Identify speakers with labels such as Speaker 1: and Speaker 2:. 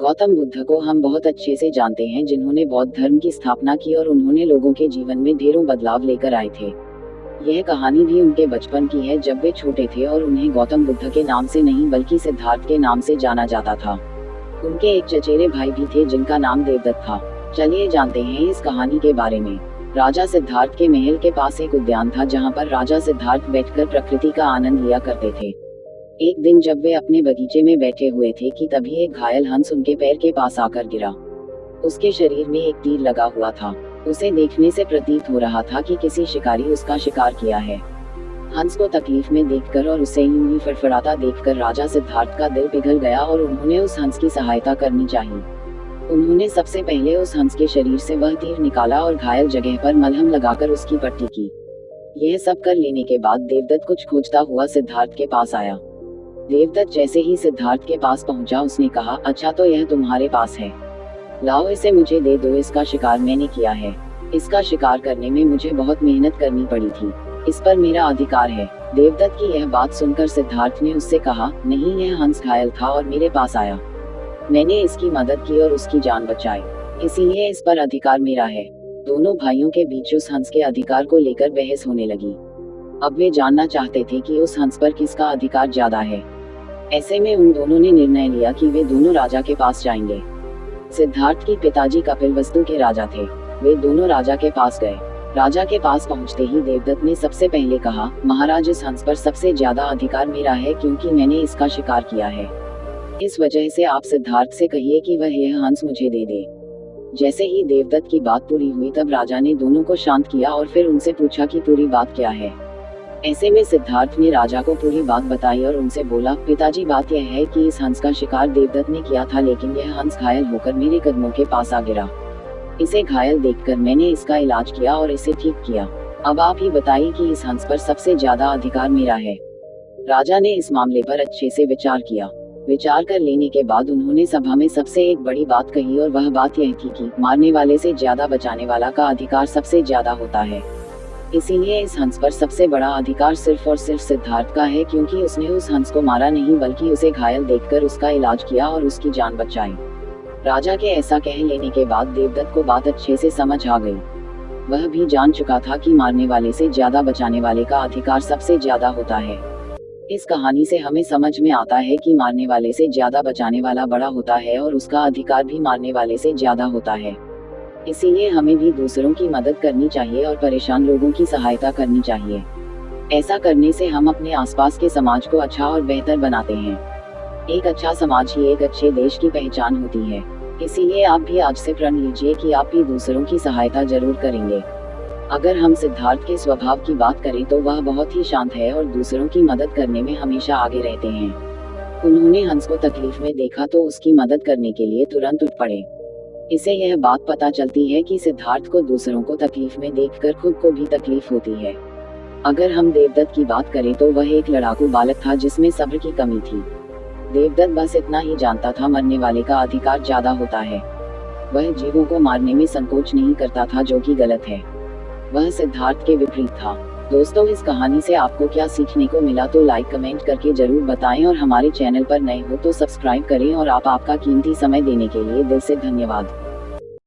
Speaker 1: गौतम बुद्ध को हम बहुत अच्छे से जानते हैं, जिन्होंने बौद्ध धर्म की स्थापना की और उन्होंने लोगों के जीवन में ढेरों बदलाव लेकर आए थे। यह कहानी भी उनके बचपन की है, जब वे छोटे थे और उन्हें गौतम बुद्ध के नाम से नहीं बल्कि सिद्धार्थ के नाम से जाना जाता था। उनके एक चचेरे भाई भी थे जिनका नाम देवदत्त था। चलिए जानते हैं इस कहानी के बारे में। राजा सिद्धार्थ के महल के पास एक उद्यान था, जहाँ पर राजा सिद्धार्थ बैठकर प्रकृति का आनंद लिया करते थे। एक दिन जब वे अपने बगीचे में बैठे हुए थे कि तभी एक घायल हंस उनके पैर के पास आकर गिरा। उसके शरीर में एक तीर लगा हुआ था। उसे देखने से प्रतीत हो रहा था कि किसी शिकारी उसका शिकार किया है। हंस को तकलीफ में देखकर और उसे यूं ही फड़फड़ाता देखकर राजा सिद्धार्थ का दिल पिघल गया और उन्होंने उस हंस की सहायता करनी चाहिए। उन्होंने सबसे पहले उस हंस के शरीर से वह तीर निकाला और घायल जगह पर मलहम लगाकर उसकी पट्टी की। यह सब कर लेने के बाद देवदत्त कुछ खोजता हुआ सिद्धार्थ के पास आया। देवदत्त जैसे ही सिद्धार्थ के पास पहुंचा, उसने कहा, अच्छा तो यह तुम्हारे पास है, लाओ इसे मुझे दे दो। इसका शिकार मैंने किया है। इसका शिकार करने में मुझे बहुत मेहनत करनी पड़ी थी। इस पर मेरा अधिकार है। देवदत्त की यह बात सुनकर सिद्धार्थ ने उससे कहा, नहीं, यह हंस घायल था और मेरे पास आया। मैंने इसकी मदद की और उसकी जान बचाई, इसीलिए इस पर अधिकार मेरा है। दोनों भाइयों के बीच उस हंस के अधिकार को लेकर बहस होने लगी। अब वे जानना चाहते थे कि उस हंस पर किसका अधिकार ज्यादा है। ऐसे में उन दोनों ने निर्णय लिया कि वे दोनों राजा के पास जाएंगे। सिद्धार्थ के पिताजी कपिलवस्तु के राजा थे। वे दोनों राजा के पास गए। राजा के पास पहुंचते ही देवदत्त ने सबसे पहले कहा, महाराज, इस हंस पर सबसे ज्यादा अधिकार मेरा है, क्योंकि मैंने इसका शिकार किया है। इस वजह से आप सिद्धार्थ से कहिए कि वह यह हंस मुझे दे दे। जैसे ही देवदत्त की बात पूरी हुई, तब राजा ने दोनों को शांत किया और फिर उनसे पूछा कि पूरी बात क्या है। ऐसे में सिद्धार्थ ने राजा को पूरी बात बताई और उनसे बोला, पिताजी, बात यह है कि इस हंस का शिकार देवदत्त ने किया था, लेकिन यह हंस घायल होकर मेरे कदमों के पास आ गिरा। इसे घायल देखकर मैंने इसका इलाज किया और इसे ठीक किया। अब आप ही बताइए कि इस हंस पर सबसे ज्यादा अधिकार मेरा है। राजा ने इस मामले पर अच्छे से विचार किया। विचार कर लेने के बाद उन्होंने सभा में सबसे एक बड़ी बात कही, और वह बात यह थी कि मारने वाले से ज्यादा बचाने वाला का अधिकार सबसे ज्यादा होता है। इसीलिए इस हंस पर सबसे बड़ा अधिकार सिर्फ और सिर्फ सिद्धार्थ का है, क्योंकि उसने उस हंस को मारा नहीं बल्कि उसे घायल देखकर उसका इलाज किया और उसकी जान बचाई। राजा के ऐसा कह लेने के बाद देवदत्त को बात अच्छे से समझ आ गई। वह भी जान चुका था कि मारने वाले से ज्यादा बचाने वाले का अधिकार सबसे ज्यादा होता है। इस कहानी से हमें समझ में आता है कि मारने वाले से ज्यादा बचाने वाला बड़ा होता है और उसका अधिकार भी मारने वाले से ज्यादा होता है। इसीलिए हमें भी दूसरों की मदद करनी चाहिए और परेशान लोगों की सहायता करनी चाहिए। ऐसा करने से हम अपने आसपास के समाज को अच्छा और बेहतर बनाते हैं। एक अच्छा समाज ही एक अच्छे देश की पहचान होती है। इसीलिए आप भी आज से प्रण लीजिए कि आप भी दूसरों की सहायता जरूर करेंगे। अगर हम सिद्धार्थ के स्वभाव की बात करें तो वह बहुत ही शांत है और दूसरों की मदद करने में हमेशा आगे रहते हैं। उन्होंने हंस को तकलीफ में देखा तो उसकी मदद करने के लिए तुरंत उठ पड़े। इसे यह बात पता चलती है कि सिद्धार्थ को दूसरों को तकलीफ में देखकर खुद को भी तकलीफ होती है। अगर हम देवदत्त की बात करें तो वह एक लड़ाकू बालक था जिसमें सब्र की कमी थी। देवदत्त बस इतना ही जानता था, मरने वाले का अधिकार ज्यादा होता है। वह जीवों को मारने में संकोच नहीं करता था, जो कि गलत है। वह सिद्धार्थ के विपरीत था। दोस्तों, इस कहानी से आपको क्या सीखने को मिला तो लाइक कमेंट करके जरूर बताएं, और हमारे चैनल पर नए हो तो सब्सक्राइब करें। और आपका कीमती समय देने के लिए दिल से धन्यवाद।